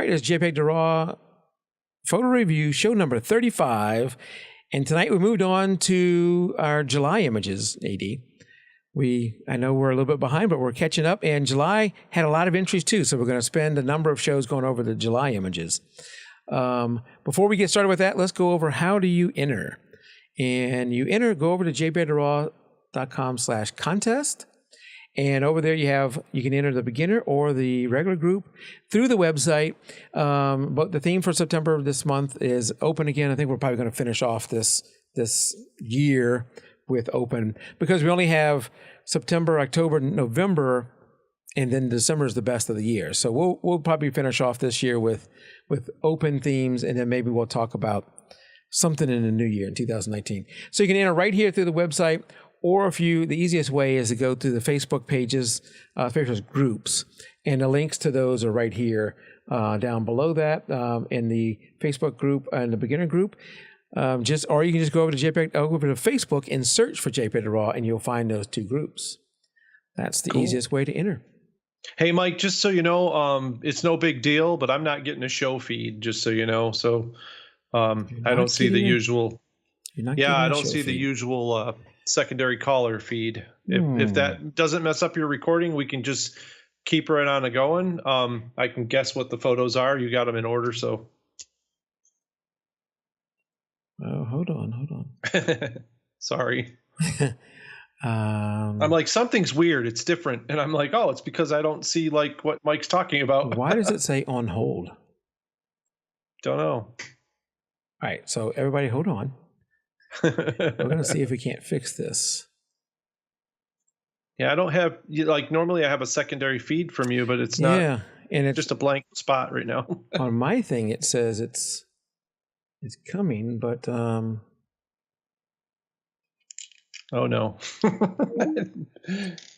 right, it's JPEG to RAW photo review, show number 35. And tonight we moved on to our July images, AD. I know we're a little bit behind, but we're catching up. And July had a lot of entries too. So we're going to spend a number of shows going over the July images. Before we get started with that, let's go over how do you enter. And go over to jpegtoraw.com/contest. And over there you can enter the beginner or the regular group through the website. But the theme for September of this month is open again. I think we're probably going to finish off this year with open because we only have September, October, November, and then December is the best of the year. So we'll probably finish off this year with open themes, and then maybe we'll talk about something in the new year in 2019. So you can enter right here through the website. Or the easiest way is to go to the Facebook pages, Facebook groups, and the links to those are right here down below that in the Facebook group and the beginner group. Or you can just go over to Facebook and search for JPEG to RAW, and you'll find those two groups. That's the easiest way to enter. Hey, Mike, just so you know, it's no big deal, but I'm not getting a show feed, just so you know. So I don't see the usual. I don't see the usual secondary caller feed. If that doesn't mess up your recording, we can just keep right on going. I can guess what the photos are. You got them in order, so. Oh, hold on. Sorry. I'm like, something's weird. It's different. And I'm like, oh, it's because I don't see like what Mike's talking about. Why does it say on hold? Don't know. All right. So everybody hold on. We're going to see if we can't fix this. Yeah, I don't have, normally I have a secondary feed from you, but it's not. Yeah, and it's just a blank spot right now. On my thing, it says it's coming, but oh no. All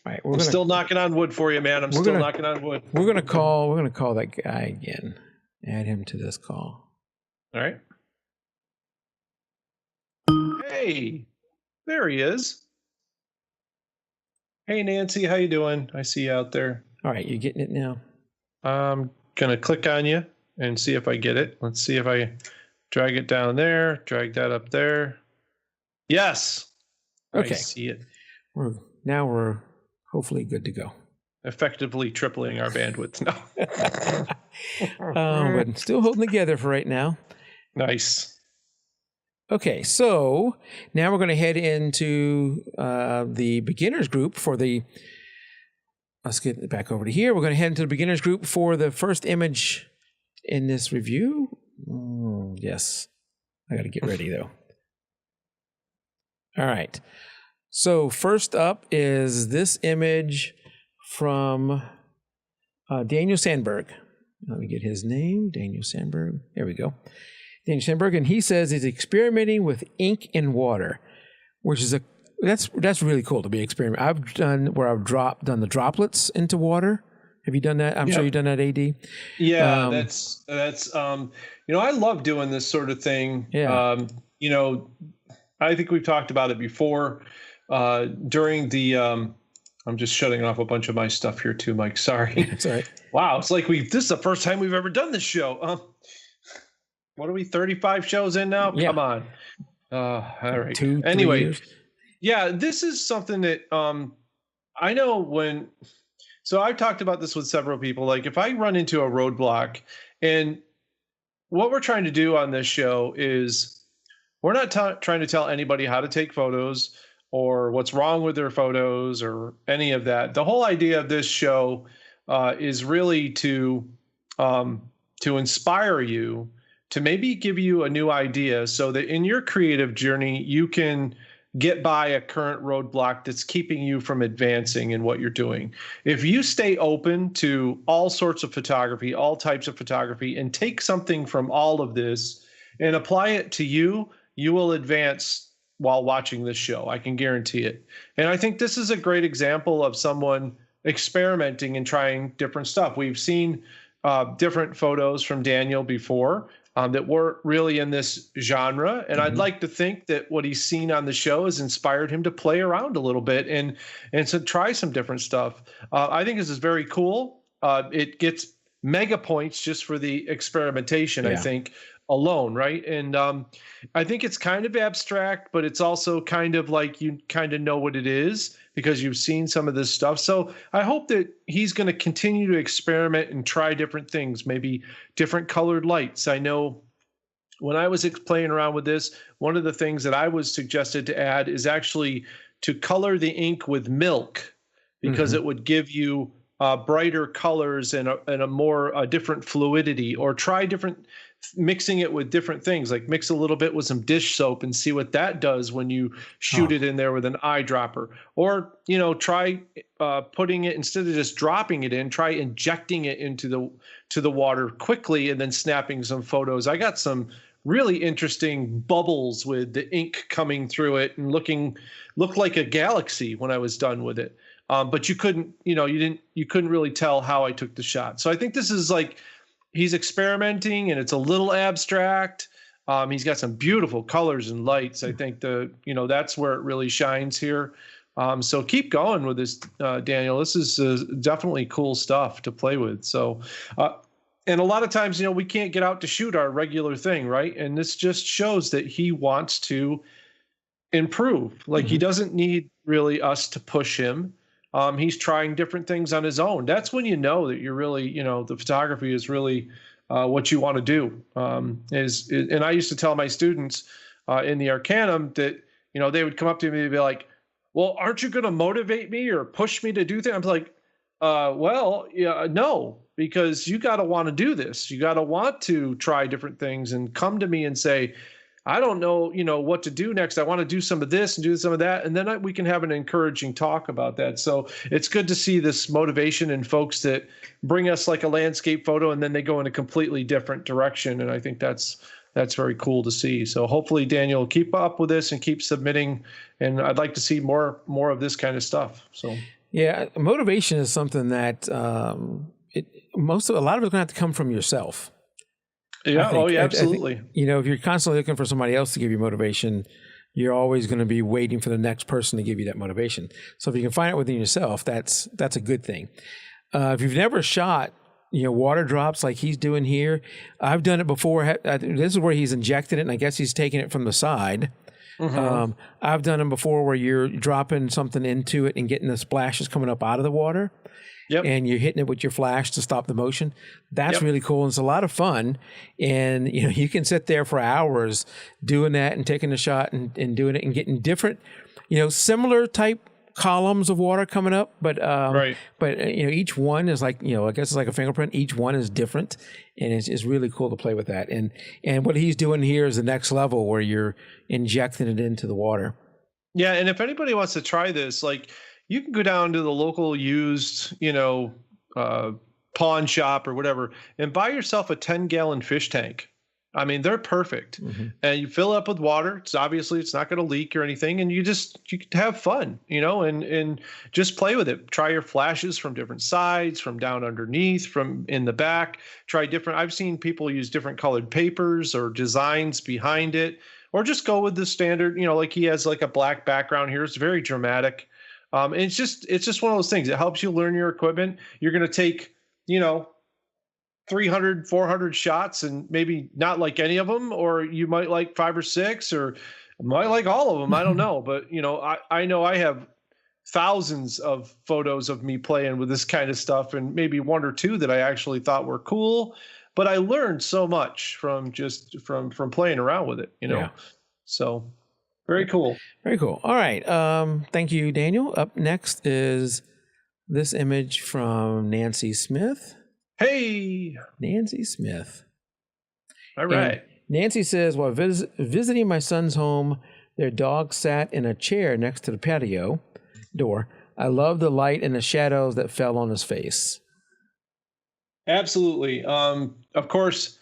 right, I'm still knocking on wood for you, man. I'm still knocking on wood. We're gonna call that guy again. Add him to this call. All right. Hey, there he is. Hey, Nancy, how you doing? I see you out there. All right, you getting it now? I'm going to click on you and see if I get it. Let's see if I drag it down there, drag that up there. Yes. Okay. I see it. We're hopefully good to go. Effectively tripling our bandwidth now. But still holding together for right now. Nice. Okay, so now we're going to head into the beginners group for the. Let's get it back over to here. We're going to head into the beginners group for the first image in this review. Yes, I got to get ready though. All right. So first up is this image from Daniel Sandberg. Let me get his name. Daniel Sandberg. There we go. Daniel Sandberg, and he says he's experimenting with ink and water, which is that's really cool to be experimenting. I've done the droplets into water. Have you done that? I'm sure you've done that, AD. Yeah, that's I love doing this sort of thing. Yeah. I think we've talked about it before. During the I'm just shutting off a bunch of my stuff here too, Mike. Sorry. That's all right. Wow, it's like this is the first time we've ever done this show. What are we, 35 shows in now? Yeah. Come on. All right. 2-3 anyway, years. Yeah, this is something that I know so I've talked about this with several people. Like if I run into a roadblock, and what we're trying to do on this show is we're not trying to tell anybody how to take photos or what's wrong with their photos or any of that. The whole idea of this show is really to inspire you, to maybe give you a new idea so that in your creative journey, you can get by a current roadblock that's keeping you from advancing in what you're doing. If you stay open to all sorts of photography, all types of photography, and take something from all of this and apply it to you, you will advance while watching this show. I can guarantee it. And I think this is a great example of someone experimenting and trying different stuff. We've seen different photos from Daniel before. That weren't really in this genre. And I'd like to think that what he's seen on the show has inspired him to play around a little bit and to try some different stuff. I think this is very cool. It gets mega points just for the experimentation, I Yeah. think, alone, right? And I think it's kind of abstract, but it's also kind of like you kind of know what it is because you've seen some of this stuff. So I hope that he's going to continue to experiment and try different things, maybe different colored lights. I know when I was playing around with this, one of the things that I was suggested to add is actually to color the ink with milk because Hmm. it would give you brighter colors and a more different fluidity, or try different mixing it with different things, like mix a little bit with some dish soap and see what that does when you shoot Oh, it in there with an eyedropper. Or try putting it, instead of just dropping it in, try injecting it into the water quickly and then snapping some photos. I got some really interesting bubbles with the ink coming through it and looked like a galaxy when I was done with it. But you couldn't, you couldn't really tell how I took the shot. So I think this is like, he's experimenting and it's a little abstract. He's got some beautiful colors and lights. I think that's where it really shines here. So keep going with this, Daniel. This is definitely cool stuff to play with. So, and a lot of times, we can't get out to shoot our regular thing, right? And this just shows that he wants to improve. Like, he mhm. doesn't need really us to push him. He's trying different things on his own. That's when you know that you're really, the photography is really what you want to do. And I used to tell my students in the Arcanum that, they would come up to me and be like, well, aren't you going to motivate me or push me to do things? I'm like, well, yeah, no, because you got to want to do this. You got to want to try different things and come to me and say, I don't know, what to do next. I want to do some of this and do some of that. And then we can have an encouraging talk about that. So it's good to see this motivation in folks that bring us like a landscape photo and then they go in a completely different direction. And I think that's very cool to see. So hopefully, Daniel, keep up with this and keep submitting. And I'd like to see more of this kind of stuff. So Yeah, motivation is something that a lot of it's going to have to come from yourself. I yeah, oh think. yeah, I think absolutely. if you're constantly looking for somebody else to give you motivation, you're always going to be waiting for the next person to give you that motivation. So if you can find it within yourself, that's a good thing. If you've never shot, water drops like he's doing here, I've done it before. This is where he's injected it, and I guess he's taking it from the side. Mm-hmm. I've done them before where you're dropping something into it and getting the splashes coming up out of the water, Yep. and you're hitting it with your flash to stop the motion. That's Yep. really cool. And it's a lot of fun. And, you can sit there for hours doing that and taking a shot and doing it and getting different, similar type columns of water coming up. But, Right. each one is like, I guess it's like a fingerprint. Each one is different. And it's really cool to play with that. And what he's doing here is the next level where you're injecting it into the water. Yeah, and if anybody wants to try this, like, you can go down to the local used, pawn shop or whatever, and buy yourself a 10-gallon fish tank. I mean, they're perfect. Mm-hmm. And you fill it up with water. It's not going to leak or anything, and you can have fun, and just play with it. Try your flashes from different sides, from down underneath, from in the back. Try different. I've seen people use different colored papers or designs behind it, or just go with the standard. Like he has like a black background here. It's very dramatic. And it's just one of those things. It helps you learn your equipment. You're going to take, 300, 400 shots and maybe not like any of them, or you might like 5 or 6, or might like all of them. I don't know. But, I know I have thousands of photos of me playing with this kind of stuff, and maybe 1 or 2 that I actually thought were cool. But I learned so much from from playing around with it, Yeah. So very cool. Very cool. All right. Thank you, Daniel. Up next is this image from Nancy Smith. Hey, Nancy Smith. all right. And Nancy says, while visiting my son's home, their dog sat in a chair next to the patio door. I love the light and the shadows that fell on his face. Absolutely. Of course,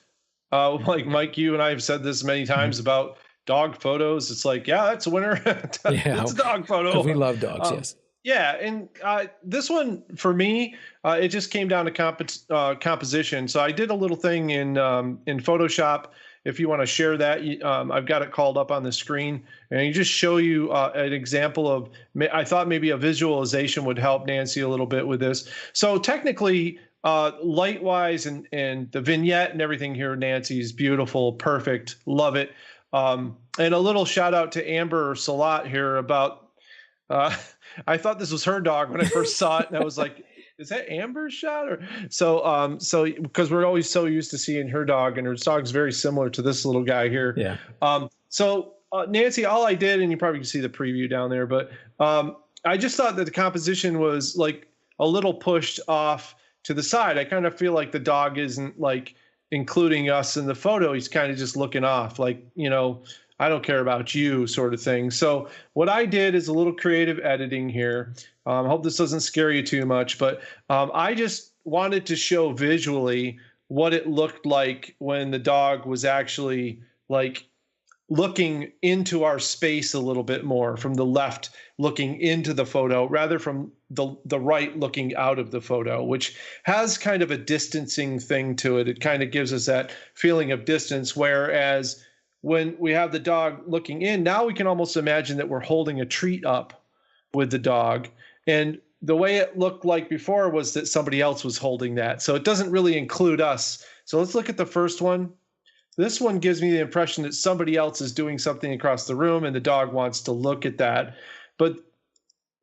like Mike, you and I have said this many times about dog photos. It's like, yeah, that's a winner. Yeah, It's a dog photo. because we love dogs, Um, yes. Yeah, and this one for me, it just came down to composition. So I did a little thing in Photoshop. If you want to share that, I've got it called up on the screen, and you just show you an example of. I thought maybe a visualization would help Nancy a little bit with this. So technically, light wise and the vignette and everything here, Nancy, is beautiful, perfect, love it. And a little shout out to Amber Salat here about, I thought this was her dog when I first saw it, and I was like, is that Amber's shot? Or so because we're always so used to seeing her dog, and her dog's very similar to this little guy here. Yeah. Nancy, all I did, and you probably can see the preview down there, but I just thought that the composition was like a little pushed off to the side. I kind of feel like the dog isn't like including us in the photo. He's kind of just looking off, like, I don't care about you sort of thing. So what I did is a little creative editing here. I hope this doesn't scare you too much, but I just wanted to show visually what it looked like when the dog was actually like looking into our space a little bit more, from the left looking into the photo rather from the right looking out of the photo, which has kind of a distancing thing to it. It kind of gives us that feeling of distance, whereas when we have the dog looking in, now we can almost imagine that we're holding a treat up with the dog. And the way it looked like before was that somebody else was holding that. So it doesn't really include us. So let's look at the first one. This one gives me the impression that somebody else is doing something across the room and the dog wants to look at that. But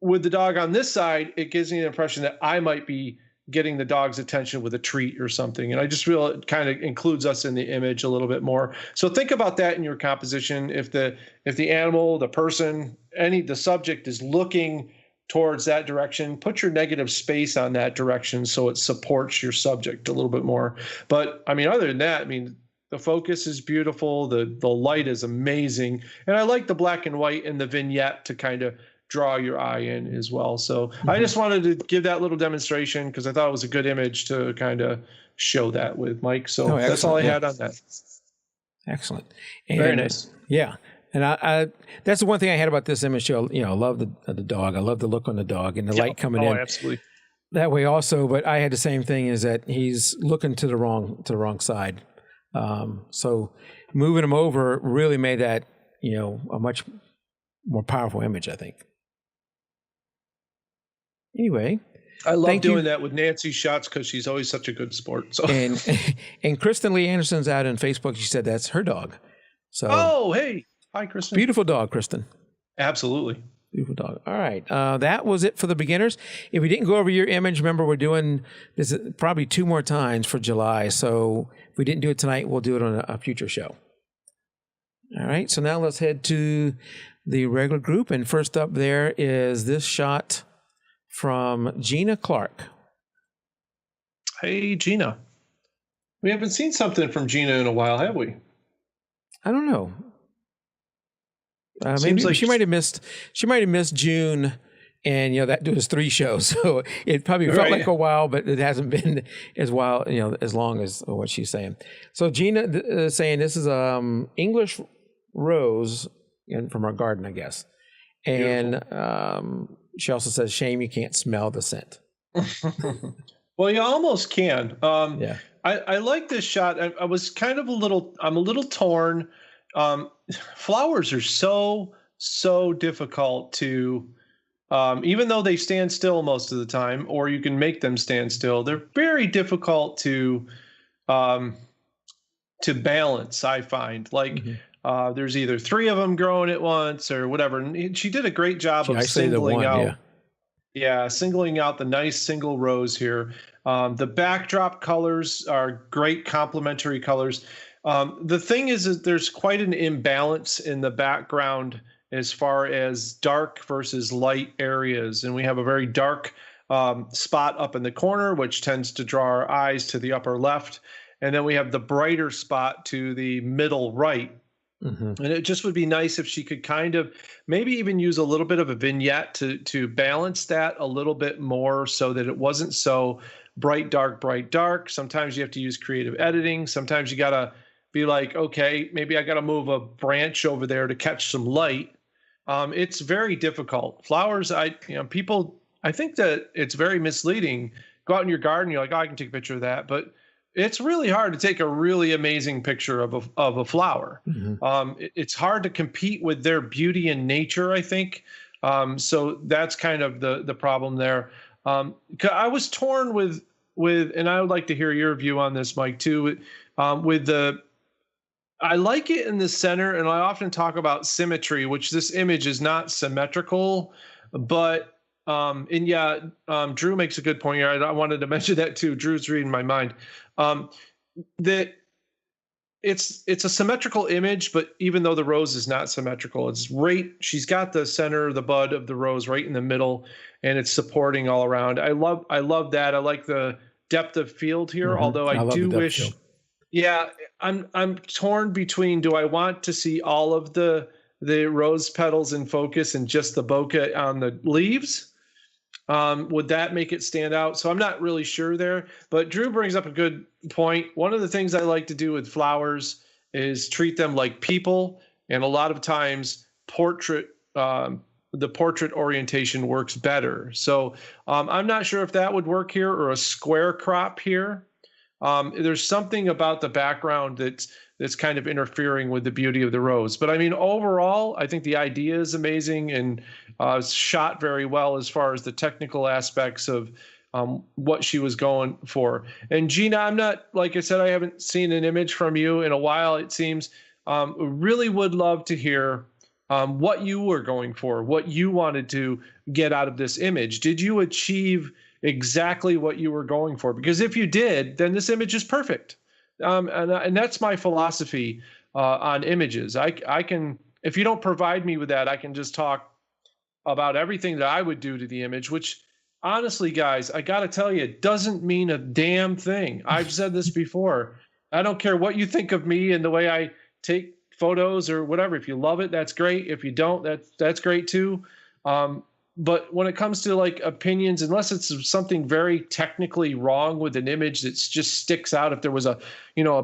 with the dog on this side, it gives me the impression that I might be getting the dog's attention with a treat or something. And I just feel it kind of includes us in the image a little bit more. So think about that in your composition. If the animal, the person, the subject is looking towards that direction, put your negative space on that direction so it supports your subject a little bit more. But I mean, other than that, I mean, the focus is beautiful. The light is amazing. And I like the black and white and the vignette to kind of draw your eye in as well. So I just wanted to give that little demonstration because I thought it was a good image to kind of show that with, Mike. So that's all I had on that. Excellent. And, very nice. Yeah. And I that's the one thing I had about this image show. I love the dog. I love the look on the dog and the light coming in. Absolutely. That way also, but I had the same thing, is that he's looking to the wrong side. So moving him over really made that, a much more powerful image, I think. Anyway, I love doing that with Nancy's shots because she's always such a good sport. So and Kristen Lee Anderson's out on Facebook. She said that's her dog. So hey, hi Kristen. Beautiful dog, Kristen. Absolutely. Beautiful dog. All right. That was it for the beginners. If we didn't go over your image, remember we're doing this probably 2 more times for July. So if we didn't do it tonight, we'll do it on a future show. All right. So now let's head to the regular group. And first up there is this shot from Gina Clark. Hey, Gina. We haven't seen something from Gina in a while, have we? I don't know. Maybe like she might have missed June, and that was 3 shows, so it probably felt like a while, but it hasn't been as long as what she's saying. So Gina is saying this is English rose from our garden, I guess, and she also says, "Shame you can't smell the scent." Well, you almost can. Yeah, I like this shot. I was kind of I'm a little torn. Flowers are so difficult to, even though they stand still most of the time, or you can make them stand still, they're very difficult to balance, I find. Like, there's either 3 of them growing at once or whatever. And she did a great job of singling out. Yeah, singling out the nice single rows here. The backdrop colors are great complementary colors. The thing is there's quite an imbalance in the background as far as dark versus light areas. And we have a very dark spot up in the corner, which tends to draw our eyes to the upper left. And then we have the brighter spot to the middle right. And it just would be nice if she could kind of maybe even use a little bit of a vignette to balance that a little bit more so that it wasn't so bright, dark. Sometimes you have to use creative editing. Sometimes you got to be like, okay, maybe I got to move a branch over there to catch some light. It's very difficult. Flowers, I think that it's very misleading. Go out in your garden, you're like, oh, I can take a picture of that. But it's really hard to take a really amazing picture of a flower. It's hard to compete with their beauty and nature, I think. So that's kind of the problem there. I was torn with and I would like to hear your view on this, Mike, too. I like it in the center, and I often talk about symmetry, which this image is not symmetrical, but Drew makes a good point here. I wanted to mention that too. Drew's reading my mind. That it's a symmetrical image, but even though the rose is not symmetrical, she's got the center, the bud of the rose right in the middle, and it's supporting all around. I love that. I like the depth of field here, although I do wish. Yeah, I'm torn between, do I want to see all of the rose petals in focus and just the bokeh on the leaves? Would that make it stand out? So I'm not really sure there, but Drew brings up a good point. One of the things I like to do with flowers is treat them like people, and a lot of times the portrait orientation works better. So I'm not sure if that would work here, or a square crop here. There's something about the background that's kind of interfering with the beauty of the rose. But I mean, overall, I think the idea is amazing, and shot very well as far as the technical aspects of what she was going for. And Gina, I'm not, like I said, I haven't seen an image from you in a while, it seems. Really would love to hear what you were going for, what you wanted to get out of this image. Did you achieve exactly what you were going for? Because if you did, then this image is perfect. And that's my philosophy on images. I can, if you don't provide me with that, I can just talk about everything that I would do to the image, which honestly, guys, I got to tell you, it doesn't mean a damn thing. I've said this before. I don't care what you think of me and the way I take photos or whatever. If you love it, that's great. If you don't, that's great too. But when it comes to like opinions, unless it's something very technically wrong with an image that just sticks out, if there was a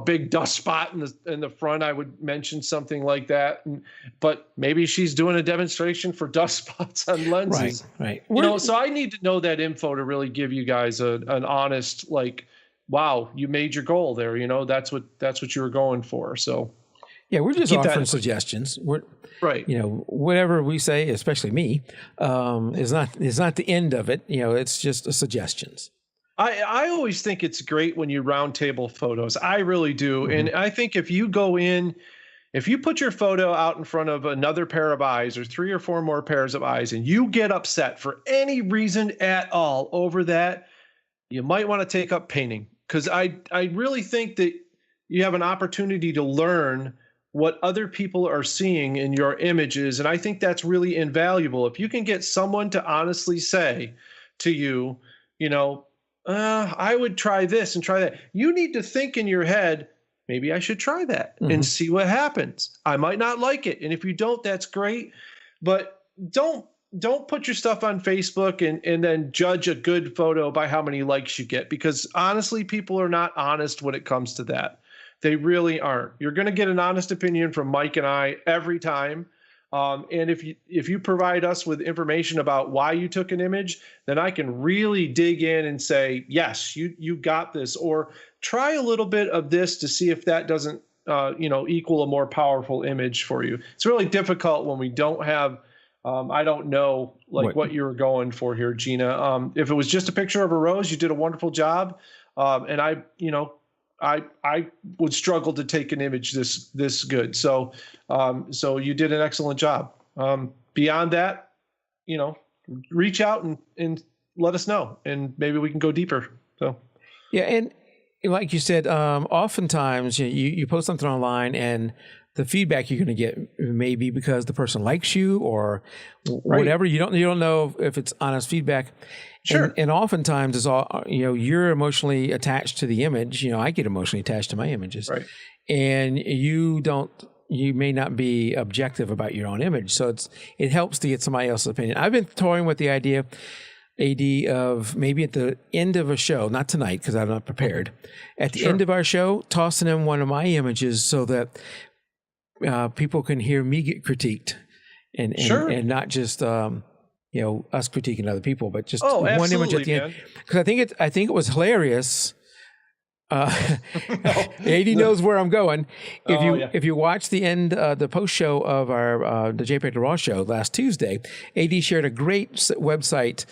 big dust spot in the front, I would mention something like that. But maybe she's doing a demonstration for dust spots on lenses, right? So I need to know that info to really give you guys an honest, like, wow, you made your goal there. That's what you were going for. So. Yeah, we're just offering suggestions. We're right. Whatever we say, especially me, is not the end of it. It's just suggestions. I always think it's great when you roundtable photos. I really do. Mm-hmm. And I think if you put your photo out in front of another pair of eyes or 3 or 4 more pairs of eyes, and you get upset for any reason at all over that, you might want to take up painting, because I really think that you have an opportunity to learn what other people are seeing in your images. And I think that's really invaluable. If you can get someone to honestly say to you, I would try this and try that. You need to think in your head, maybe I should try that and see what happens. I might not like it. And if you don't, that's great. But don't put your stuff on Facebook and then judge a good photo by how many likes you get, because honestly, people are not honest when it comes to that. They really aren't. You're going to get an honest opinion from Mike and I every time. And if you provide us with information about why you took an image, then I can really dig in and say, yes, you got this, or try a little bit of this to see if that doesn't equal a more powerful image for you. It's really difficult when we don't have I don't know what you were going for here, Gina. If it was just a picture of a rose, you did a wonderful job. And I would struggle to take an image this good. So you did an excellent job. Beyond that, reach out and let us know, and maybe we can go deeper. So, yeah. And like you said, oftentimes you post something online and the feedback you're going to get may be because the person likes you or whatever. You don't know if it's honest feedback. Sure. And oftentimes it's all, you're emotionally attached to the image. I get emotionally attached to my images. Right. And you may not be objective about your own image. So it helps to get somebody else's opinion. I've been toying with the idea, AD, of maybe at the end of a show, not tonight because I'm not prepared, at the end of our show, tossing in one of my images so that people can hear me get critiqued and not just us critiquing other people, but just one image at the end. Because I think it was hilarious. AD knows where I'm going. If you watch the end, the post show of our the JPEG to Raw show last Tuesday, AD shared a great website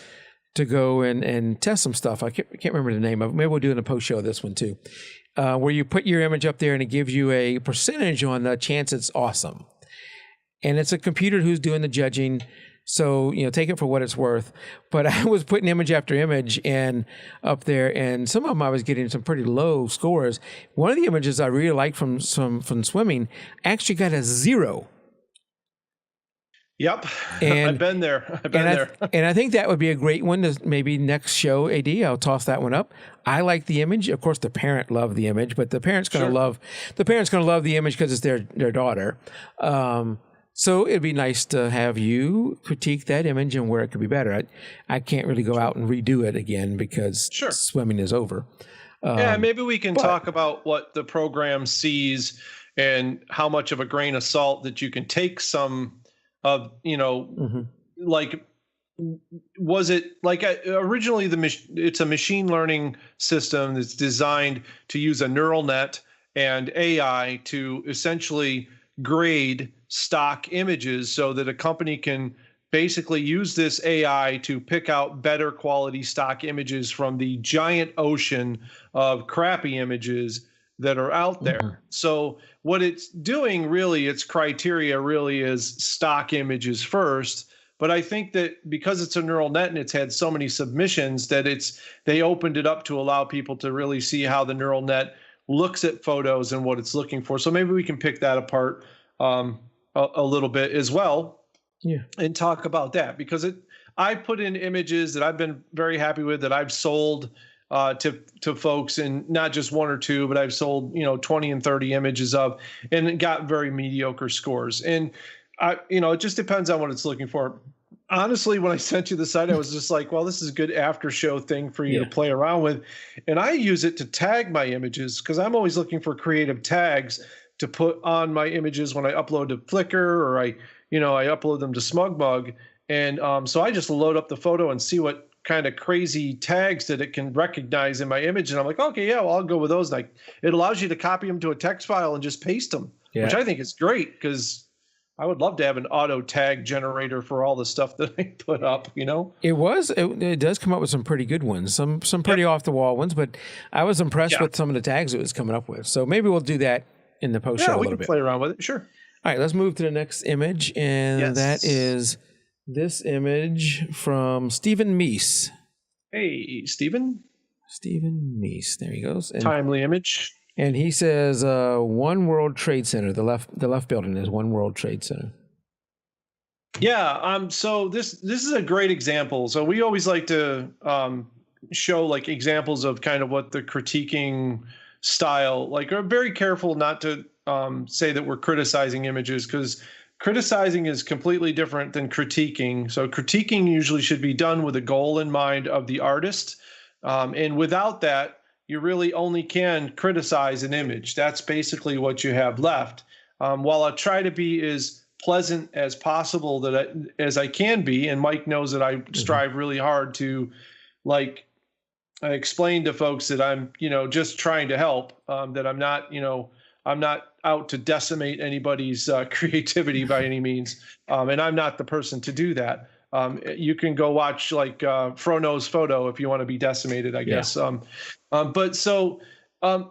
to go and test some stuff. I can't remember the name of it. Maybe we'll do it in a post show of this one too, where you put your image up there and it gives you a percentage on the chance it's awesome. And it's a computer who's doing the judging. So, take it for what it's worth. But I was putting image after image and up there, and some of them I was getting some pretty low scores. One of the images I really liked from swimming actually got a 0. Yep. And, I've been there. And I think that would be a great one to maybe next show, AD. I'll toss that one up. I like the image. Of course, the parent loved the image, but the parent's going to love the image because it's their daughter. So it'd be nice to have you critique that image and where it could be better. I can't really go out and redo it again because swimming is over. Maybe we can talk about what the program sees and how much of a grain of salt that you can take some of, like, was it like originally it's a machine learning system that's designed to use a neural net and AI to essentially grade stock images so that a company can basically use this AI to pick out better quality stock images from the giant ocean of crappy images that are out there. Mm-hmm. So what it's doing really, its criteria really is stock images first. But I think that because it's a neural net and it's had so many submissions that they opened it up to allow people to really see how the neural net looks at photos and what it's looking for. So maybe we can pick that apart a little bit as well, and talk about that, because I put in images that I've been very happy with, that I've sold to folks, and not just one or two, but I've sold 20 and 30 images of, and it got very mediocre scores. And it just depends on what it's looking for. Honestly, when I sent you the site, I was just like, well, this is a good after show thing for you to play around with. And I use it to tag my images because I'm always looking for creative tags to put on my images when I upload to Flickr, or I upload them to SmugMug. And so I just load up the photo and see what kind of crazy tags that it can recognize in my image. And I'm like, okay, well, I'll go with those. Like, it allows you to copy them to a text file and just paste them, which I think is great, because I would love to have an auto tag generator for all the stuff that I put up, It does come up with some pretty good ones, some pretty off the wall ones, but I was impressed with some of the tags it was coming up with. So maybe we'll do that in the post show a little bit. Yeah, we can play around with it. Sure. All right, let's move to the next image, and that is this image from Stephen Meese. Hey, Stephen. Stephen Meese. There he goes. And, timely image. And he says, One World Trade Center. The left building is One World Trade Center. Yeah. So this is a great example. So we always like to show like examples of kind of what the critiquing style, like, are very careful not to say that we're criticizing images, because criticizing is completely different than critiquing. So critiquing usually should be done with a goal in mind of the artist. And without that, you really only can criticize an image. That's basically what you have left. While I try to be as pleasant as possible as I can be, and Mike knows that I strive really hard to, like, I explain to folks that I'm, just trying to help, that I'm not out to decimate anybody's creativity by any means. And I'm not the person to do that. You can go watch like Frono's photo if you want to be decimated, I guess. But so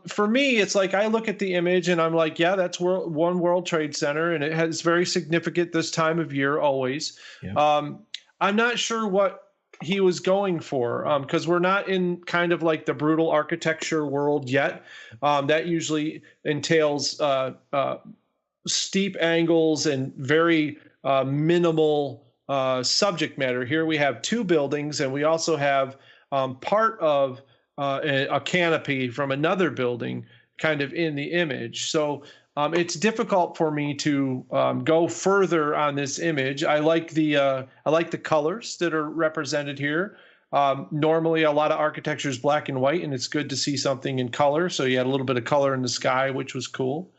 for me, it's like I look at the image and I'm like, yeah, that's One World Trade Center, and it's very significant this time of year always. Yeah. I'm not sure what he was going for, because we're not in kind of like the brutal architecture world yet. That usually entails steep angles and very minimal subject matter. Here we have two buildings, and we also have part of a canopy from another building kind of in the image. So it's difficult for me to go further on this image. I like the colors that are represented here. Normally, a lot of architecture is black and white, and it's good to see something in color. So you had a little bit of color in the sky, which was cool.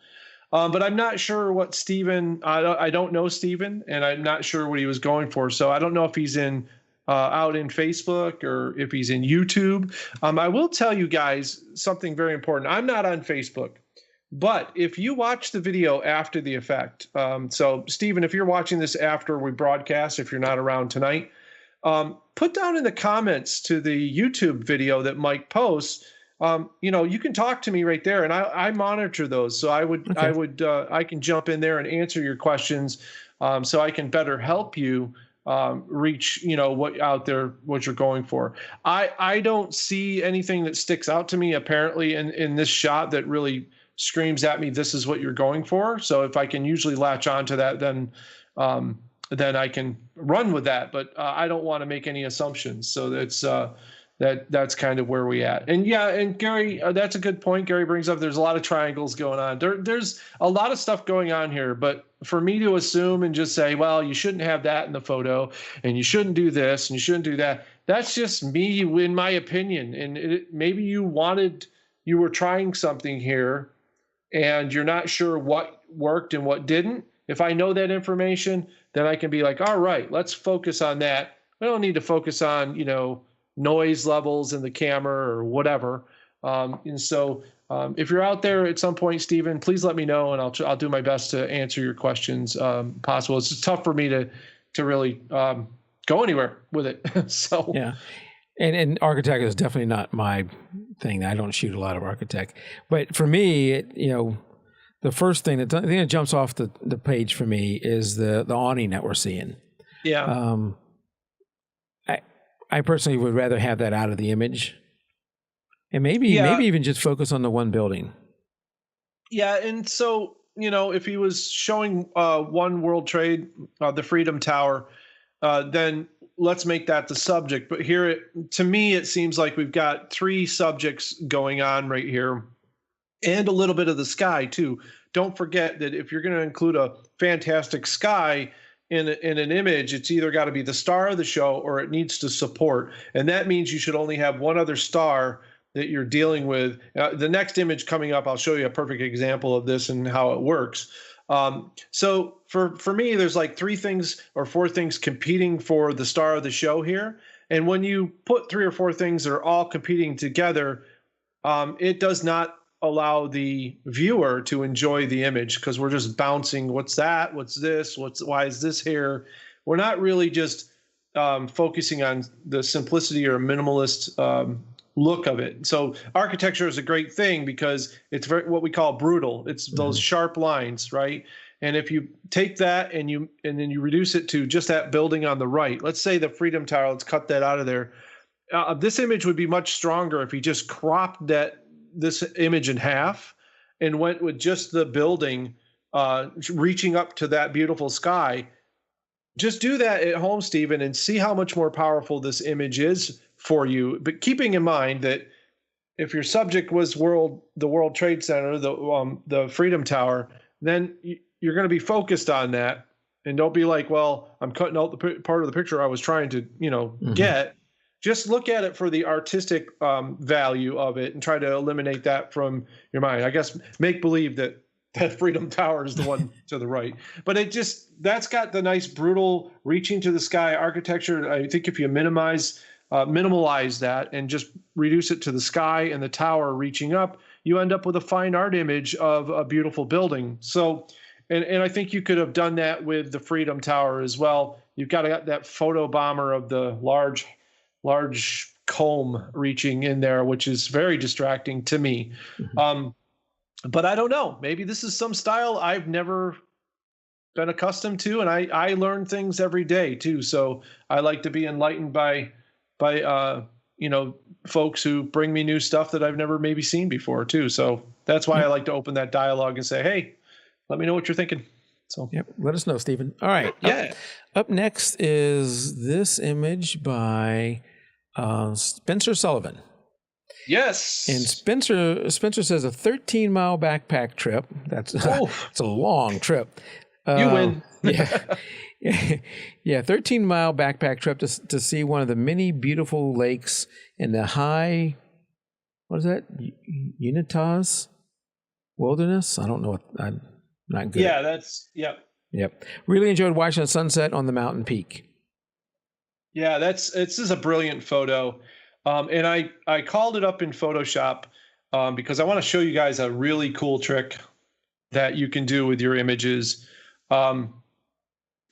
But I'm not sure what Stephen. I don't know Stephen, and I'm not sure what he was going for. So I don't know if he's out in Facebook or if he's in YouTube. I will tell you guys something very important. I'm not on Facebook. But if you watch the video after the effect, so Stephen, if you're watching this after we broadcast, if you're not around tonight, put down in the comments to the YouTube video that Mike posts. You can talk to me right there, and I monitor those. So I can jump in there and answer your questions, so I can better help you reach what you're going for. I don't see anything that sticks out to me apparently in this shot that really screams at me, this is what you're going for. So if I can usually latch onto that, then I can run with that. But I don't want to make any assumptions. So that's kind of where we at. And yeah, and Gary, that's a good point. Gary brings up there's a lot of triangles going on. There's a lot of stuff going on here, but for me to assume and just say, well, you shouldn't have that in the photo, and you shouldn't do this, and you shouldn't do that. That's just me, in my opinion. And maybe you were trying something here, and you're not sure what worked and what didn't. If I know that information, then I can be like, all right, let's focus on that. We don't need to focus on, noise levels in the camera or whatever. And so if you're out there at some point, Stephen, please let me know, and I'll do my best to answer your questions possible. It's just tough for me to really go anywhere with it. So yeah. And architect is definitely not my thing. I don't shoot a lot of architect, but for me, the first thing that jumps off the page for me is the awning that we're seeing. Yeah. I personally would rather have that out of the image, and maybe even just focus on the one building. Yeah, and so if he was showing One World Trade, the Freedom Tower, then let's make that the subject. But here, to me, it seems like we've got three subjects going on right here, and a little bit of the sky too. Don't forget that if you're going to include a fantastic sky in an image, it's either got to be the star of the show or it needs to support. And that means you should only have one other star that you're dealing with. The next image coming up, I'll show you a perfect example of this and how it works. So for me, there's like three things or four things competing for the star of the show here. And when you put three or four things that are all competing together, it does not allow the viewer to enjoy the image, because we're just bouncing. What's that? What's this? Why is this here? We're not really just focusing on the simplicity or minimalist look of it. So architecture is a great thing because it's what we call brutal. It's those sharp lines, right? And if you take that and then you reduce it to just that building on the right, let's say the Freedom Tower, let's cut that out of there. This image would be much stronger if you just cropped this image in half and went with just the building reaching up to that beautiful sky. Just do that at home, Stephen, and see how much more powerful this image is for you. But keeping in mind that if your subject was the World Trade Center, the Freedom Tower, then you're going to be focused on that. And don't be like, well, I'm cutting out the part of the picture I was trying to, get. Just look at it for the artistic value of it and try to eliminate that from your mind. I guess make believe that Freedom Tower is the one to the right. But that's got the nice brutal reaching to the sky architecture. I think if you minimalize that and just reduce it to the sky and the tower reaching up, you end up with a fine art image of a beautiful building. So, and I think you could have done that with the Freedom Tower as well. You've got that photo bomber of the large comb reaching in there, which is very distracting to me. But I don't know. Maybe this is some style I've never been accustomed to, and I learn things every day too. So I like to be enlightened by folks who bring me new stuff that I've never maybe seen before too. So that's why I like to open that dialogue and say, hey, let me know what you're thinking. So let us know, Stephen. All right. Yeah. Up next is this image by Spencer Sullivan. Yes. And Spencer says a 13-mile backpack trip. It's a long trip. You win. Yeah, 13-mile backpack trip to see one of the many beautiful lakes in the high, what is that? Unitas Wilderness? I don't know. I'm not good. Yeah, Yep. Really enjoyed watching the sunset on the mountain peak. Yeah, this is a brilliant photo. And I called it up in Photoshop because I want to show you guys a really cool trick that you can do with your images.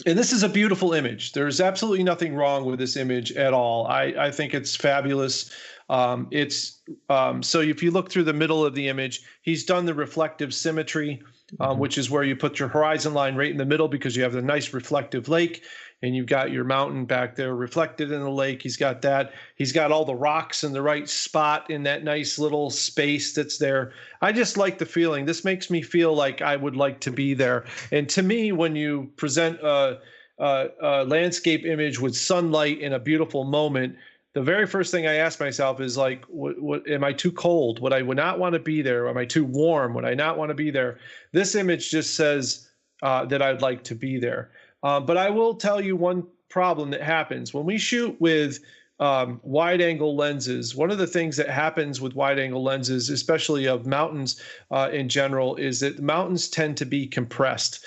And this is a beautiful image. There's absolutely nothing wrong with this image at all. I think it's fabulous. So if you look through the middle of the image, he's done the reflective symmetry, which is where you put your horizon line right in the middle because you have the nice reflective lake, and you've got your mountain back there reflected in the lake. He's got that. He's got all the rocks in the right spot in that nice little space that's there. I just like the feeling. This makes me feel like I would like to be there. And to me, when you present a landscape image with sunlight in a beautiful moment, the very first thing I ask myself is like, what am I too cold? Would I not want to be there? Am I too warm? Would I not want to be there? This image just says that I'd like to be there. But I will tell you one problem that happens when we shoot with wide angle lenses. One of the things that happens with wide angle lenses, especially of mountains in general, is that mountains tend to be compressed.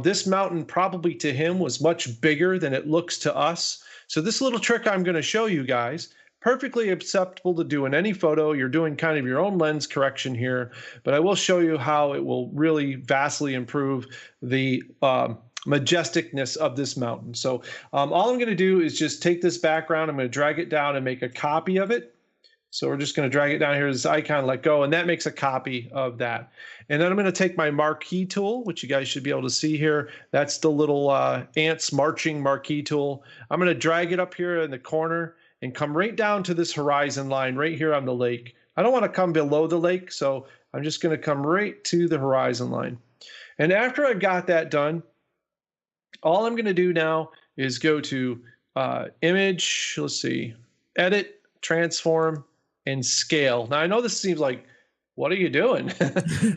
This mountain probably to him was much bigger than it looks to us. So this little trick I'm going to show you guys, perfectly acceptable to do in any photo. You're doing kind of your own lens correction here, but I will show you how it will really vastly improve the majesticness of this mountain. So all I'm going to do is just take this background. I'm going to drag it down and make a copy of it. So we're just going to drag it down here, this icon, let go, and that makes a copy of that. And then I'm going to take my marquee tool, which you guys should be able to see here. That's the little ants marching marquee tool. I'm going to drag it up here in the corner and come right down to this horizon line right here on the lake. I don't want to come below the lake, so I'm just going to come right to the horizon line. And after I've got that done, all I'm going to do now is go to image, let's see, edit, transform, and scale. Now I know this seems like, what are you doing?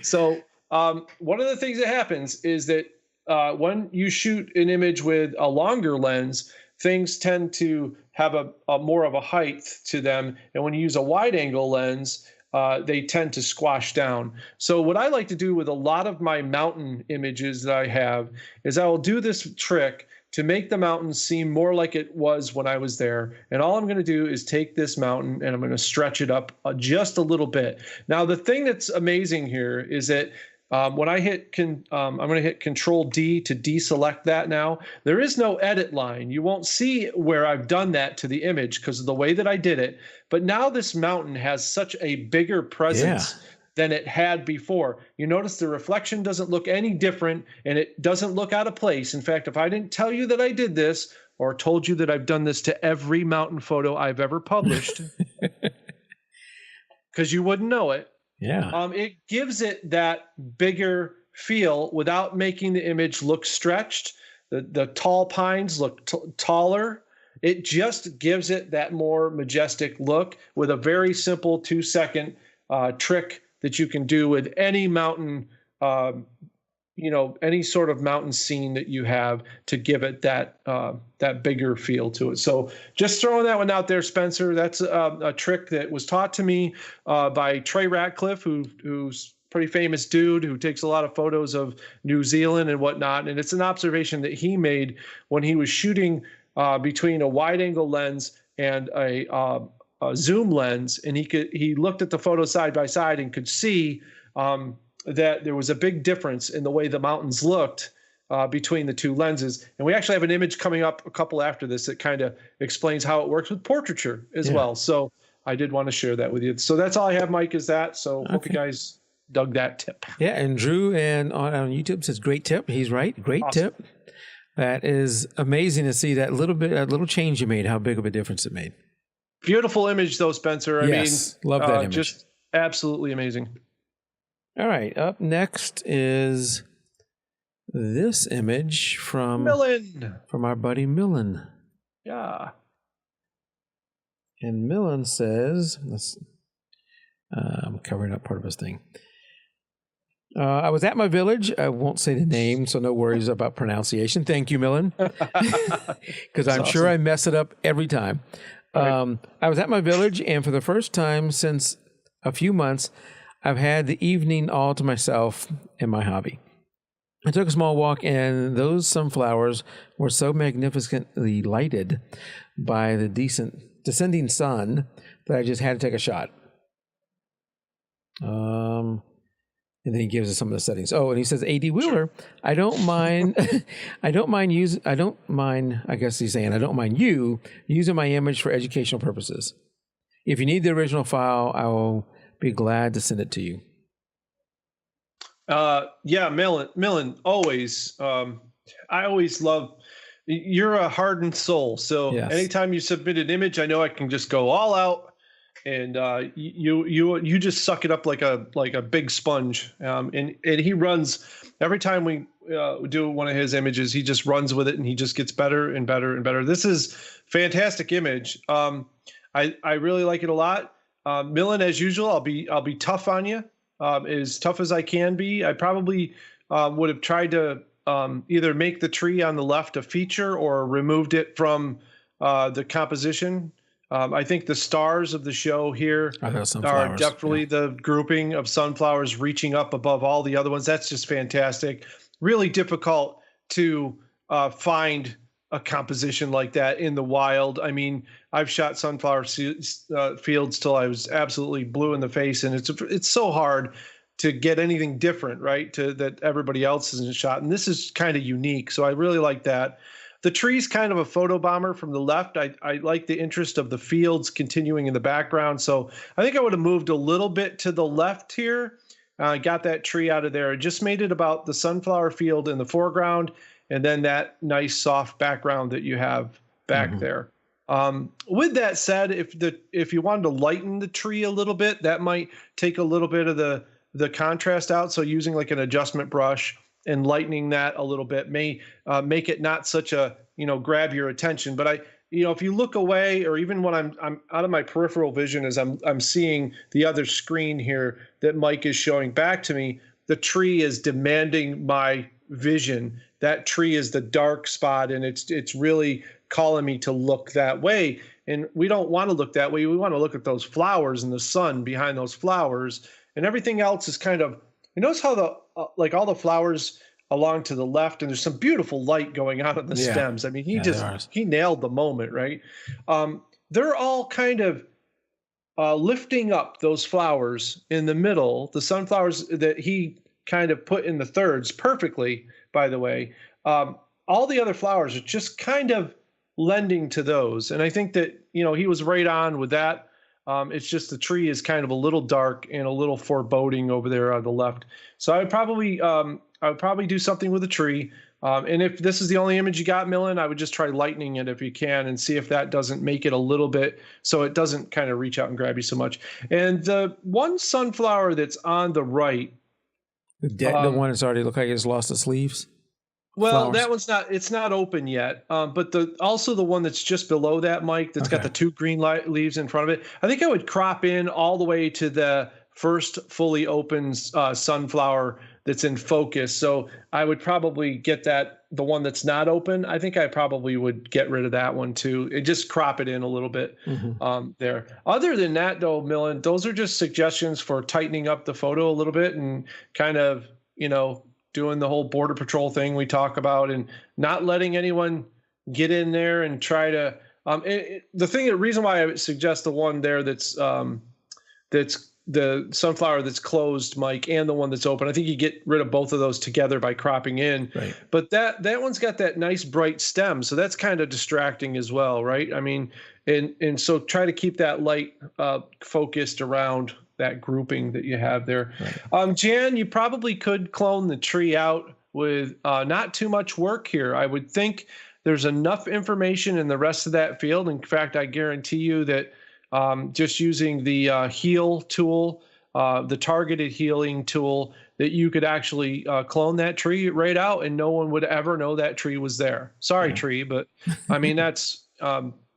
So one of the things that happens is that when you shoot an image with a longer lens, things tend to have a more of a height to them. And when you use a wide angle lens, they tend to squash down. So what I like to do with a lot of my mountain images that I have is I will do this trick to make the mountain seem more like it was when I was there. And all I'm going to do is take this mountain and I'm going to stretch it up just a little bit. Now, the thing that's amazing here is that when I hit, I'm going to hit Control D to deselect that now. There is no edit line. You won't see where I've done that to the image because of the way that I did it. But now this mountain has such a bigger presence than it had before. You notice the reflection doesn't look any different and it doesn't look out of place. In fact, if I didn't tell you that I did this or told you that I've done this to every mountain photo I've ever published, because you wouldn't know it. Yeah. It gives it that bigger feel without making the image look stretched. The tall pines look taller. It just gives it that more majestic look with a very simple 2-second trick that you can do with any mountain, any sort of mountain scene that you have to give it that bigger feel to it. So just throwing that one out there, Spencer. That's a trick that was taught to me by Trey Ratcliffe, who's a pretty famous dude who takes a lot of photos of New Zealand and whatnot. And it's an observation that he made when he was shooting between a wide angle lens and a zoom lens, and he looked at the photo side by side and could see that there was a big difference in the way the mountains looked between the two lenses. And we actually have an image coming up a couple after this that kind of explains how it works with portraiture as well. So I did want to share that with you. So that's all I have, Mike, is that. So hope you guys dug that tip. Yeah, and Drew on YouTube says great tip. He's right. Great tip. That is amazing to see that little change you made, how big of a difference it made. Beautiful image, though, Spencer. I mean, love that image. Just absolutely amazing. All right, up next is this image from our buddy Millen. Yeah. And Millen says, I'm covering up part of his thing. I was at my village. I won't say the name, so no worries about pronunciation. Thank you, Millen, because I'm sure I mess it up every time. Right. I was at my village, and for the first time since a few months, I've had the evening all to myself in my hobby. I took a small walk, and those sunflowers were so magnificently lighted by the descending sun that I just had to take a shot. And then he gives us some of the settings. Oh, and he says, A.D. Wheeler, I don't mind, I don't mind, I guess he's saying, I don't mind you using my image for educational purposes. If you need the original file, I will be glad to send it to you. Yeah, Millen, always. I always love, you're a hardened soul. So Yes. anytime you submit an image, I know I can just go all out. And you just suck it up like a big sponge. And he runs every time we do one of his images. He just runs with it, and he just gets better and better and better. This is fantastic image. I really like it a lot. Millen, as usual, I'll be tough on you, as tough as I can be. I probably would have tried to either make the tree on the left a feature or removed it from the composition. I think the stars of the show here are definitely the grouping of sunflowers reaching up above all the other ones. That's just fantastic. Really difficult to find a composition like that in the wild. I mean, I've shot sunflower fields till I was absolutely blue in the face, and it's so hard to get anything different, right? That everybody else hasn't shot, and this is kind of unique. So I really like that. The tree's kind of a photo bomber from the left. I like the interest of the fields continuing in the background. So I think I would have moved a little bit to the left here. Got that tree out of there. Just made it about the sunflower field in the foreground, and then that nice soft background that you have back there. With that said, if you wanted to lighten the tree a little bit, that might take a little bit of the contrast out. So using like an adjustment brush and lightening that a little bit may make it not such a, grab your attention. But if you look away, or even when I'm out of my peripheral vision as I'm seeing the other screen here that Mike is showing back to me, the tree is demanding my vision. That tree is the dark spot, and it's really calling me to look that way. And we don't want to look that way. We want to look at those flowers and the sun behind those flowers, and everything else is kind of, you notice how like all the flowers along to the left, and there's some beautiful light going on in the stems. I mean, he nailed the moment, right? They're all kind of lifting up those flowers in the middle, the sunflowers that he kind of put in the thirds perfectly, by the way. All the other flowers are just kind of lending to those. And I think that, he was right on with that. It's just the tree is kind of a little dark and a little foreboding over there on the left. So I would probably do something with the tree. And if this is the only image you got, Millen, I would just try lightening it if you can, and see if that doesn't make it a little bit so it doesn't kind of reach out and grab you so much. And the one sunflower that's on the right, the one that's already looked like it's lost its leaves. Well, flowers. That one's it's not open yet. But also the one that's just below that, Mike, that's got the two green leaves in front of it. I think I would crop in all the way to the first fully open sunflower that's in focus. So I would probably get the one that's not open. I think I probably would get rid of that one too. And just crop it in a little bit there. Other than that, though, Millen, those are just suggestions for tightening up the photo a little bit and kind of, doing the whole Border Patrol thing we talk about, and not letting anyone get in there and try to. The reason why I would suggest the one there that's the sunflower that's closed, Mike, and the one that's open. I think you get rid of both of those together by cropping in. Right. But that one's got that nice bright stem, so that's kind of distracting as well, right? I mean, and so try to keep that light focused around that grouping that you have there. Right. Jan, you probably could clone the tree out with not too much work here. I would think there's enough information in the rest of that field. In fact, I guarantee you that just using the heal tool, the targeted healing tool, that you could actually clone that tree right out, and no one would ever know that tree was there. Sorry, tree, but I mean, that's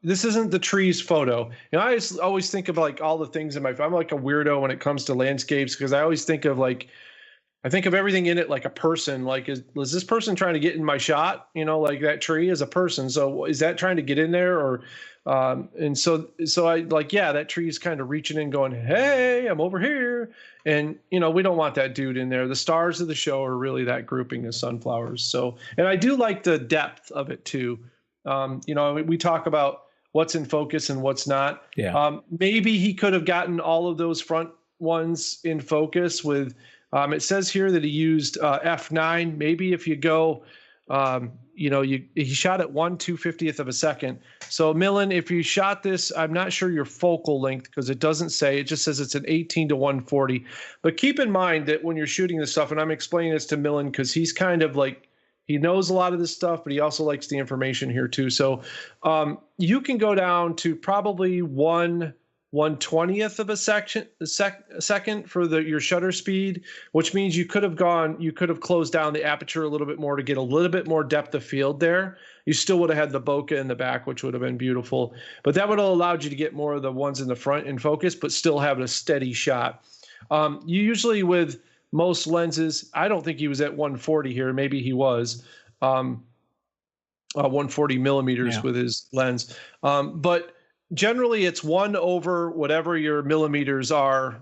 this isn't the tree's photo. I always think of like all the things in I'm like a weirdo when it comes to landscapes, because I always think of I think of everything in it like a person. Like, was this person trying to get in my shot? Like that tree is a person. So is that trying to get in there? Or, and so I that tree is kind of reaching in going, hey, I'm over here. And, we don't want that dude in there. The stars of the show are really that grouping of sunflowers. So, and I do like the depth of it too. We talk about what's in focus and what's not. Yeah. Maybe he could have gotten all of those front ones in focus with It says here that he used f9. Maybe if you go, he shot at 1/250th of a second. So Millen, if you shot this, I'm not sure your focal length because it doesn't say. It just says it's an 18-140. But keep in mind that when you're shooting this stuff, and I'm explaining this to Millen because he's kind of like, he knows a lot of this stuff, but he also likes the information here too. So you can go down to probably 1/20th of a second for your shutter speed, which means you could have closed down the aperture a little bit more to get a little bit more depth of field there. You still would have had the bokeh in the back, which would have been beautiful, but that would have allowed you to get more of the ones in the front in focus, but still have a steady shot. You usually with most lenses, I don't think he was at 140 here. Maybe he was 140 millimeters with his lens. But generally it's 1 over whatever your millimeters are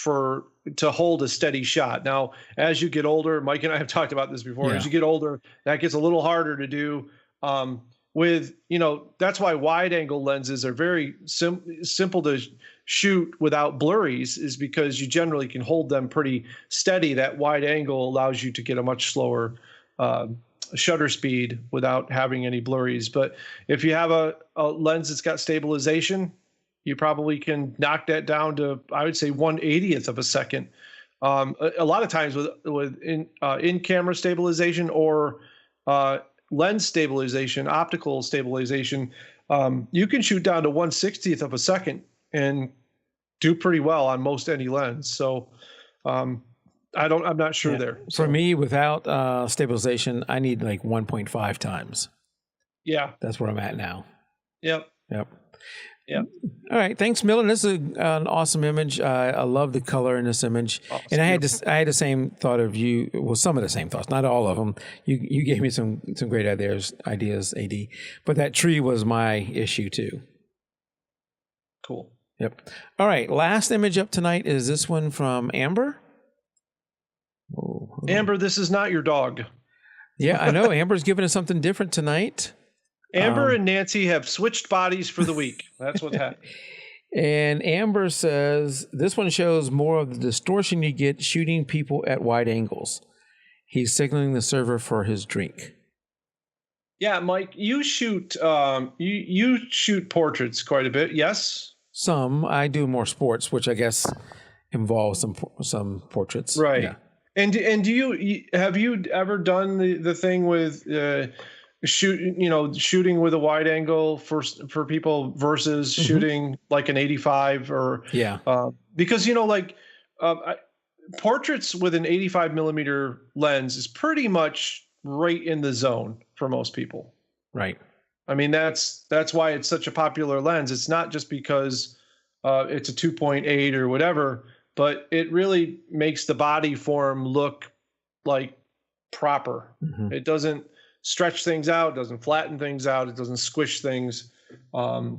to hold a steady shot. Now, as you get older, Mike and I have talked about this before, as you get older, that gets a little harder to do. That's why wide angle lenses are very simple to shoot without blurries, is because you generally can hold them pretty steady. That wide angle allows you to get a much slower shutter speed without having any blurries. But if you have a lens that's got stabilization, you probably can knock that down to, I would say, 1/80th of a second. A lot of times with in-camera stabilization or lens stabilization, optical stabilization, you can shoot down to 1/60th of a second and do pretty well on most any lens. So I'm not sure there. For me, without stabilization, I need like 1.5 times. Yeah. That's where I'm at now. Yep. All right. Thanks, Millen. This is an awesome image. I love the color in this image. And I had the same thought of you. Well, some of the same thoughts, not all of them. You gave me some great ideas, AD. But that tree was my issue too. Cool. Yep. All right. Last image up tonight is this one from Amber. Amber, this is not your dog. Yeah, I know. Amber's giving us something different tonight. Amber and Nancy have switched bodies for the week. That's what's happening. And Amber says, this one shows more of the distortion you get shooting people at wide angles. He's signaling the server for his drink. Yeah, Mike, you shoot you shoot portraits quite a bit, yes? Some. I do more sports, which I guess involves some portraits. Right. Yeah. And have you ever done the thing with shooting with a wide angle for people versus shooting like an 85 or because portraits with an 85 millimeter lens is pretty much right in the zone for most people. Right. I mean, that's why it's such a popular lens. It's not just because it's a 2.8 or whatever, but it really makes the body form look like proper. It doesn't stretch things out, doesn't flatten things out, it doesn't squish things. There's a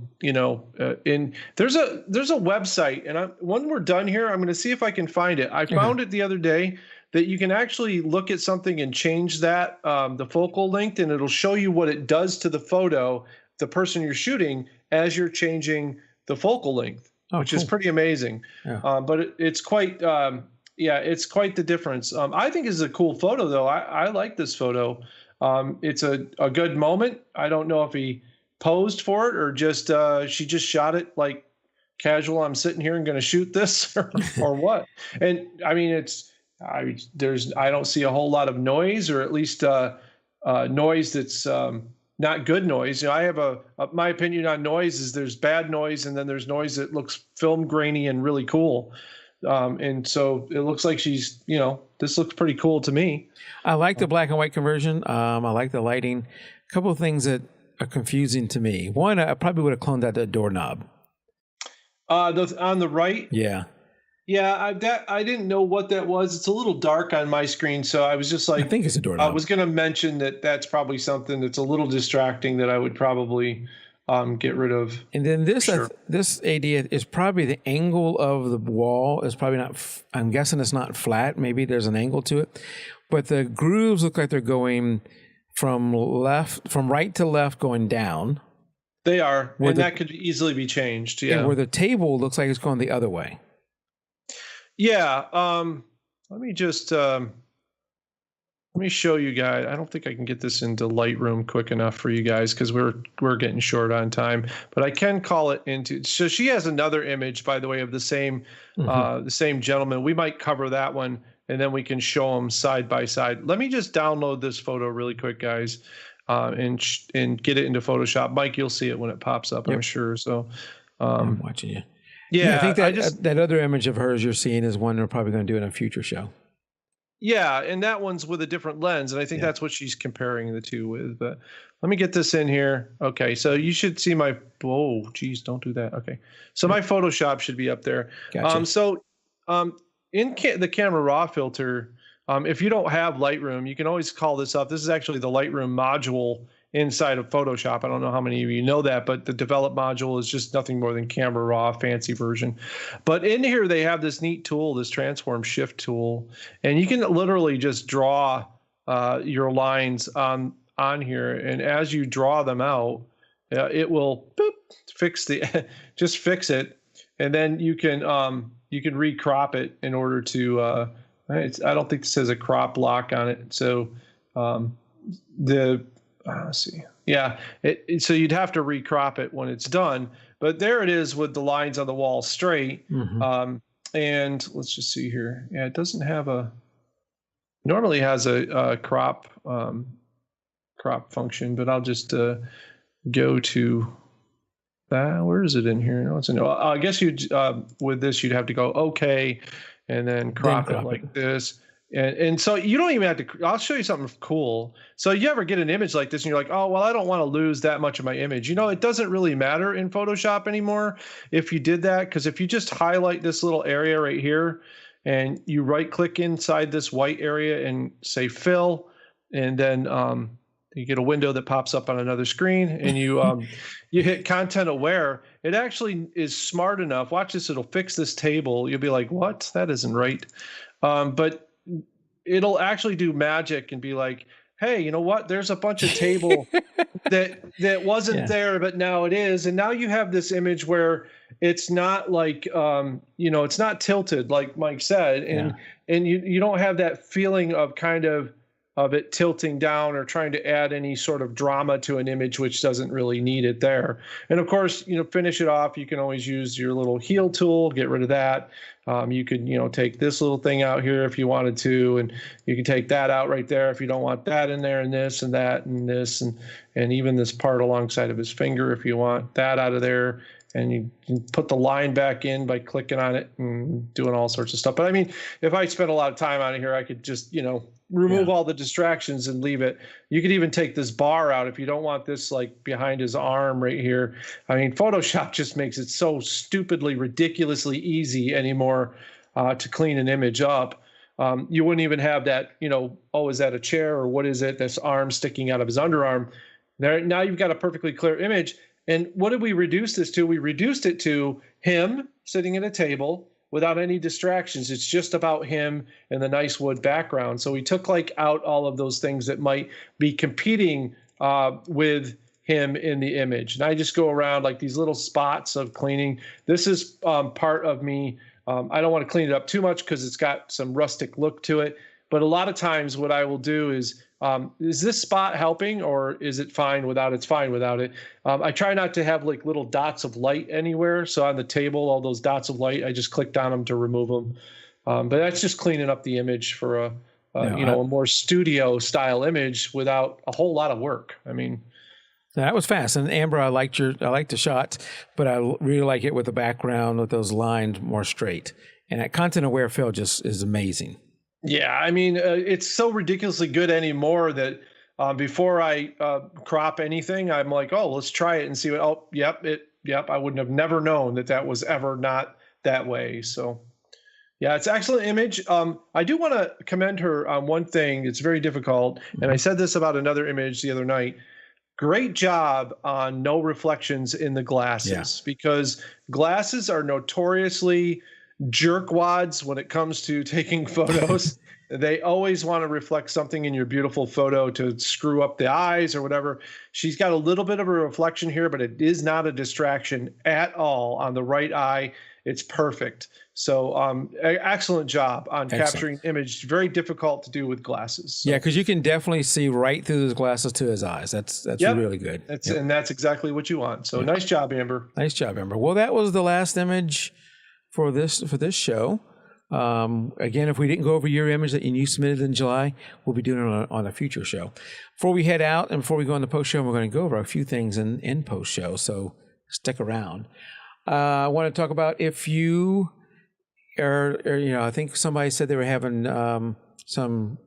website, and when we're done here, I'm going to see if I can find it. I found it the other day that you can actually look at something and change that the focal length, and it'll show you what it does to the photo, the person you're shooting, as you're changing the focal length. Which is pretty amazing. Yeah. But it's quite it's quite the difference. I think it's a cool photo though. I like this photo. It's a good moment. I don't know if he posed for it or just she just shot it like casual. I'm sitting here and going to shoot this or what. And I mean, I don't see a whole lot of noise, or at least noise that's not good noise. I have my opinion on noise is there's bad noise, and then there's noise that looks film grainy and really cool. And so it looks like she's, this looks pretty cool to me. I like the black and white conversion. I like the lighting. A couple of things that are confusing to me. One, I probably would have cloned that doorknob. On the right? Yeah. Yeah, I didn't know what that was. It's a little dark on my screen, so I was just like, I think it's a doorknob. I was going to mention that's probably something that's a little distracting that I would probably get rid of. And then this idea is probably the angle of the wall is probably not. I'm guessing it's not flat. Maybe there's an angle to it, but the grooves look like they're going from right to left, going down. They are, and that could easily be changed. Yeah, and where the table looks like it's going the other way. Yeah. let me just let me show you guys. I don't think I can get this into Lightroom quick enough for you guys because we're getting short on time. But I can call it into. So she has another image, by the way, of the same gentleman. We might cover that one, and then we can show them side by side. Let me just download this photo really quick, guys, and get it into Photoshop. Mike, you'll see it when it pops up, I'm sure. So I'm watching you. yeah, I think that that other image of hers you're seeing is one we're probably going to do in a future show. Yeah, and that one's with a different lens, and I think that's what she's comparing the two with. But let me get this in here. Okay, so you should see my. Oh, geez, don't do that. Okay, so my Photoshop should be up there. Gotcha. In the camera raw filter, if you don't have Lightroom, you can always call this up. This is actually the Lightroom module inside of Photoshop. I don't know how many of you know that, but the develop module is just nothing more than camera raw, fancy version. But in here, they have this neat tool, this transform shift tool, and you can literally just draw your lines on here. And as you draw them out, it will fix just fix it. And then you can recrop it in order to, I don't think it says a crop lock on it. So let's see. Yeah. So you'd have to recrop it when it's done, but there it is with the lines on the wall straight. And let's just see here. Yeah. It doesn't have normally has a crop function, but I'll just go to that. Where is it in here? No, it's in. I guess with this, you'd have to go okay. And then crop it like this. And so you don't even have to, I'll show you something cool. So you ever get an image like this and you're like, oh, well, I don't want to lose that much of my image. It doesn't really matter in Photoshop anymore if you did that, because if you just highlight this little area right here and you right click inside this white area and say fill, and then you get a window that pops up on another screen, and you hit content aware. It actually is smart enough. Watch this. It'll fix this table. You'll be like, what? That isn't right. But it'll actually do magic and be like, hey, you know what? There's a bunch of table that wasn't there, but now it is. And now you have this image where it's not like, it's not tilted like Mike said. And you don't have that feeling of kind of it tilting down or trying to add any sort of drama to an image, which doesn't really need it there. And of course, finish it off. You can always use your little heal tool, get rid of that. You could, take this little thing out here if you wanted to, and you can take that out right there if you don't want that in there, and this and that and this, and even this part alongside of his finger if you want that out of there. And you can put the line back in by clicking on it and doing all sorts of stuff. But I mean, if I spent a lot of time out of here, I could just, remove all the distractions and leave it. You could even take this bar out if you don't want this like behind his arm right here. I mean, Photoshop just makes it so stupidly, ridiculously easy anymore to clean an image up. You wouldn't even have that, oh, is that a chair or what is it? This arm sticking out of his underarm. There, now you've got a perfectly clear image. And what did we reduce this to? We reduced it to him sitting at a table without any distractions. It's just about him and the nice wood background. So we took out all of those things that might be competing with him in the image. And I just go around like these little spots of cleaning. This is part of me. I don't want to clean it up too much because it's got some rustic look to it. But a lot of times what I will do is this spot helping, or is it fine without it? It's fine without it. I try not to have little dots of light anywhere. So on the table, all those dots of light, I just clicked on them to remove them. But that's just cleaning up the image for a more studio style image without a whole lot of work. I mean, that was fast. And Amber, I liked the shots, but I really like it with the background with those lines more straight. And that content aware fill just is amazing. Yeah, I mean, it's so ridiculously good anymore that before I crop anything, I'm like, oh, let's try it and see what. Oh, yep. I wouldn't have never known that was ever not that way. So, yeah, it's an excellent image. I do want to commend her on one thing. It's very difficult, and I said this about another image the other night. Great job on no reflections in the glasses, because glasses are notoriously jerkwads when it comes to taking photos. They always want to reflect something in your beautiful photo to screw up the eyes or whatever. She's got a little bit of a reflection here, but it is not a distraction at all on the right eye. it's perfect. So excellent job on capturing image. Very difficult to do with glasses. So. Yeah, because you can definitely see right through those glasses to his eyes. That's really good. And that's exactly what you want. So nice job, Amber. Nice job, Amber. Well, that was the last image for this show. Again, if we didn't go over your image that you submitted in July, we'll be doing it on a future show. Before we head out and before we go on the post show, we're going to go over a few things in post show. So stick around. I want to talk about if you are, I think somebody said they were having some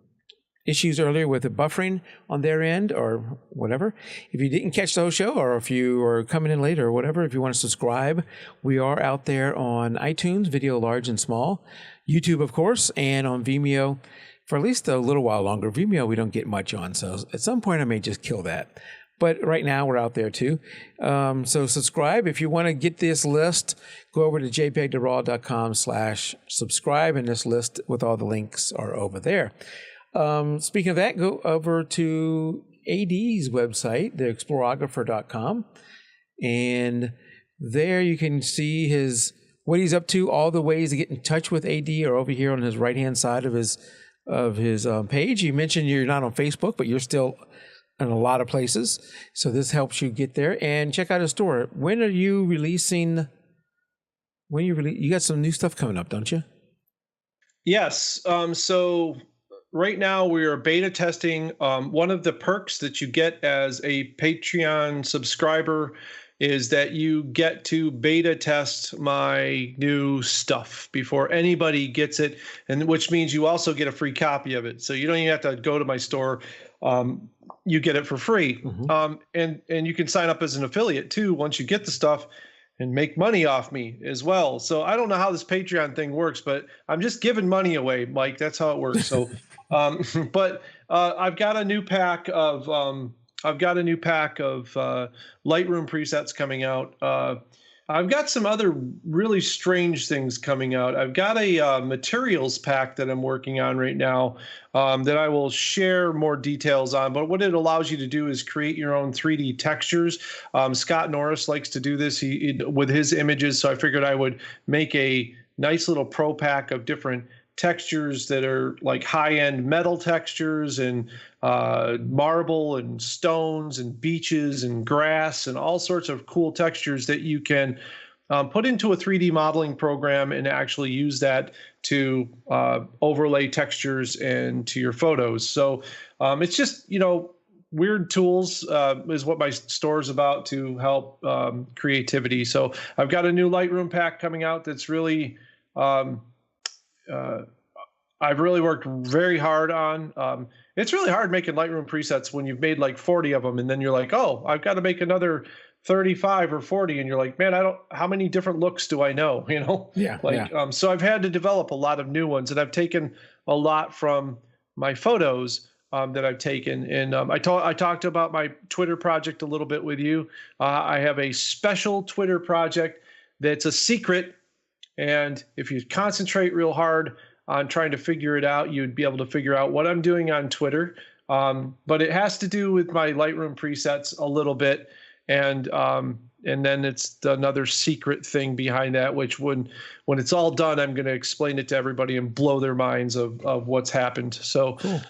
issues earlier with the buffering on their end or whatever. If you didn't catch the whole show, or if you are coming in later or whatever, if you want to subscribe, we are out there on iTunes, video large and small, YouTube, of course, and on Vimeo for at least a little while longer. Vimeo, we don't get much on, so at some point I may just kill that. But right now we're out there too. So subscribe. If you want to get this list, go over to jpeg2raw.com/subscribe, and this list with all the links are over there. Speaking of that, go over to AD's website, theexplorographer.com, and there you can see what he's up to. All the ways to get in touch with AD are over here on his right-hand side of his page. You mentioned you're not on Facebook, but you're still in a lot of places, so this helps you get there. And check out his store. When are you releasing? You got some new stuff coming up, don't you? Yes. So right now we are beta testing. One of the perks that you get as a Patreon subscriber is that you get to beta test my new stuff before anybody gets it, and which means you also get a free copy of it. So you don't even have to go to my store. You get it for free. Mm-hmm. And you can sign up as an affiliate too once you get the stuff and make money off me as well. So I don't know how this Patreon thing works, but I'm just giving money away, Mike. That's how it works. So but I've got a new pack of Lightroom presets coming out. I've got some other really strange things coming out. I've got a materials pack that I'm working on right now that I will share more details on. But what it allows you to do is create your own 3D textures. Scott Norris likes to do this with his images, so I figured I would make a nice little pro pack of different textures that are like high-end metal textures and marble and stones and beaches and grass and all sorts of cool textures that you can put into a 3D modeling program and actually use that to overlay textures into your photos. So it's just, weird tools is what my store is about to help creativity. So I've got a new Lightroom pack coming out that's really I've really worked very hard on. It's really hard making Lightroom presets when you've made like 40 of them, and then you're like, oh, I've got to make another 35 or 40, and you're like, man, how many different looks do I know? Yeah. So I've had to develop a lot of new ones, and I've taken a lot from my photos that I've taken. And I talked about my Twitter project a little bit with you. I have a special Twitter project that's a secret. And if you concentrate real hard on trying to figure it out, you'd be able to figure out what I'm doing on Twitter. But it has to do with my Lightroom presets a little bit. And then it's another secret thing behind that, which when it's all done, I'm going to explain it to everybody and blow their minds of what's happened. So, cool.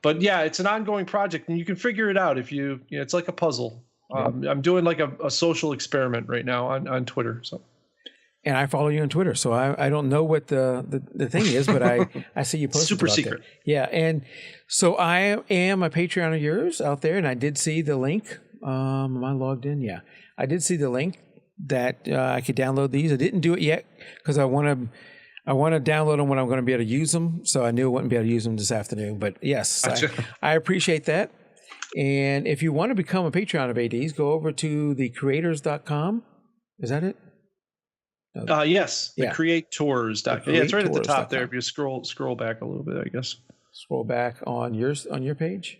But yeah, it's an ongoing project, and you can figure it out if it's like a puzzle. I'm doing like a social experiment right now on Twitter. So. And I follow you on Twitter, so I don't know what the thing is, but I see you posting super secret. There. Yeah, and so I am a Patreon of yours out there, and I did see the link. Am I logged in? Yeah, I did see the link that I could download these. I didn't do it yet because I want to download them when I'm going to be able to use them. So I knew I wouldn't be able to use them this afternoon. But yes, I appreciate that. And if you want to become a Patreon of AD's, go over to thecreators.com. Is that it? Yes, the creators.com. Yeah, it's right at the top there. If you scroll back a little bit, I guess. Scroll back on your page.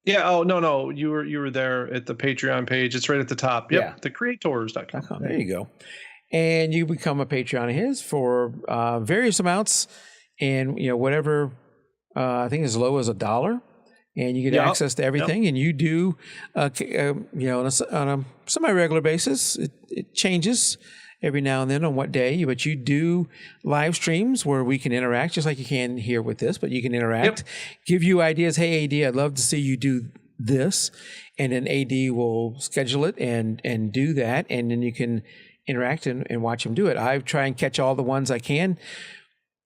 Yeah. Oh no, you were there at the Patreon page. It's right at the top. Yep. Yeah. Thecreators.com. There you go. And you become a Patreon of his for various amounts, and whatever. I think as low as $1. And you get access to everything, and you do, on a semi-regular basis. It changes. every now and then on what day, but you do live streams where we can interact just like you can here with this, but you can interact, give you ideas. Hey, AD, I'd love to see you do this. And then AD will schedule it and do that. And then you can interact and watch him do it. I try and catch all the ones I can.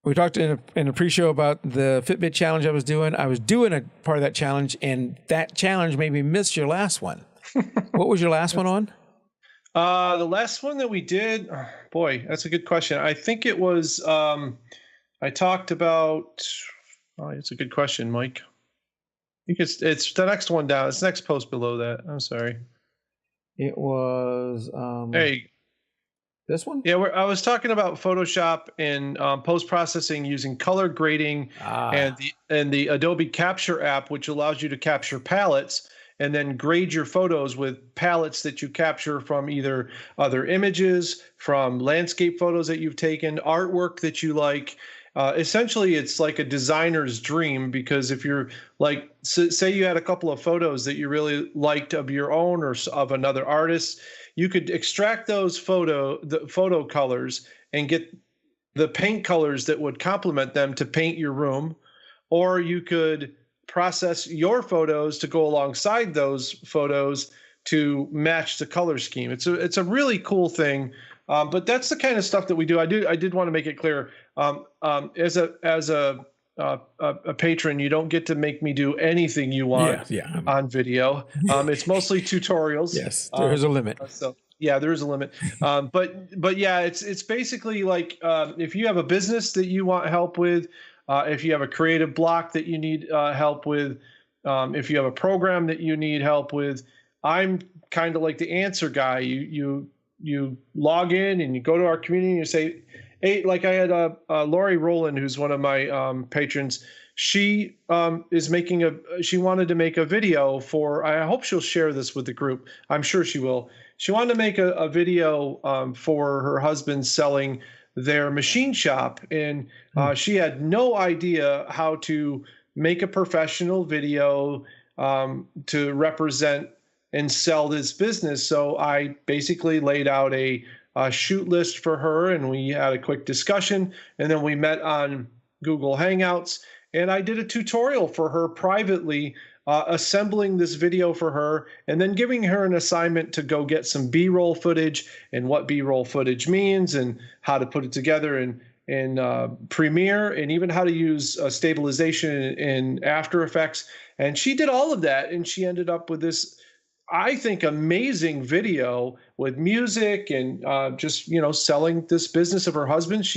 We talked in a pre-show about the Fitbit challenge I was doing. I was doing a part of that challenge, and that challenge made me miss your last one. What was your last one on? The last one that we did, boy, that's a good question. I think it was, I talked about, it's a good question, Mike. I think it's the next one down. It's the next post below that. I'm sorry. It was, hey. This one? Yeah, I was talking about Photoshop and post-processing using color grading and the Adobe Capture app, which allows you to capture palettes and then grade your photos with palettes that you capture from either other images, from landscape photos that you've taken, artwork that you like. Essentially, it's like a designer's dream, because if you're like, say you had a couple of photos that you really liked of your own or of another artist, you could extract those the photo colors and get the paint colors that would complement them to paint your room, or you could process your photos to go alongside those photos to match the color scheme. It's a really cool thing, but that's the kind of stuff that we do. I did want to make it clear, as a patron, you don't get to make me do anything you want on video. It's mostly tutorials. Yes, there is a limit. So yeah, there is a limit. But yeah, it's basically like if you have a business that you want help with, if you have a creative block that you need help with, if you have a program that you need help with, I'm kind of like the answer guy. You log in and you go to our community and you say, hey, like I had Lori Rowland, who's one of my patrons. She she wanted to make a video for, I hope she'll share this with the group. I'm sure she will. She wanted to make a video for her husband selling their machine shop. And she had no idea how to make a professional video to represent and sell this business. So I basically laid out a shoot list for her, and we had a quick discussion, and then we met on Google Hangouts, and I did a tutorial for her privately, assembling this video for her, and then giving her an assignment to go get some B-roll footage and what B-roll footage means and how to put it together in Premiere, and even how to use stabilization in After Effects. And she did all of that, and she ended up with this, I think, amazing video with music and just, selling this business of her husband.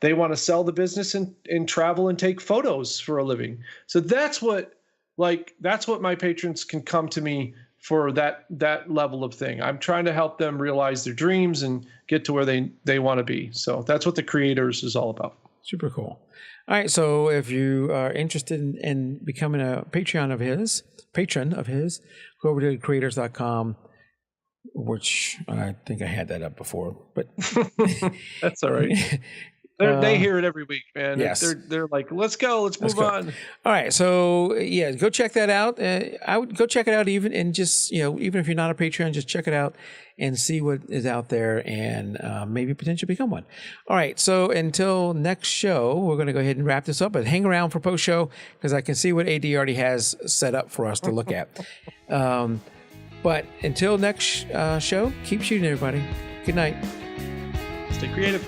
They want to sell the business and travel and take photos for a living. So that's what my patrons can come to me for, that level of thing. I'm trying to help them realize their dreams and get to where they want to be. So that's what the Creators is all about. Super cool. All right. So if you are interested in becoming a patron of his, go over to creators.com, which I think I had that up before, but that's all right. They hear it every week, man. Yes. They're like, let's move on. All right. So yeah, go check that out. I would go check it out even if you're not a Patreon, just check it out and see what is out there, and maybe potentially become one. All right. So until next show, we're going to go ahead and wrap this up, but hang around for post show, because I can see what AD already has set up for us to look at. But until next show, keep shooting, everybody. Good night. Stay creative.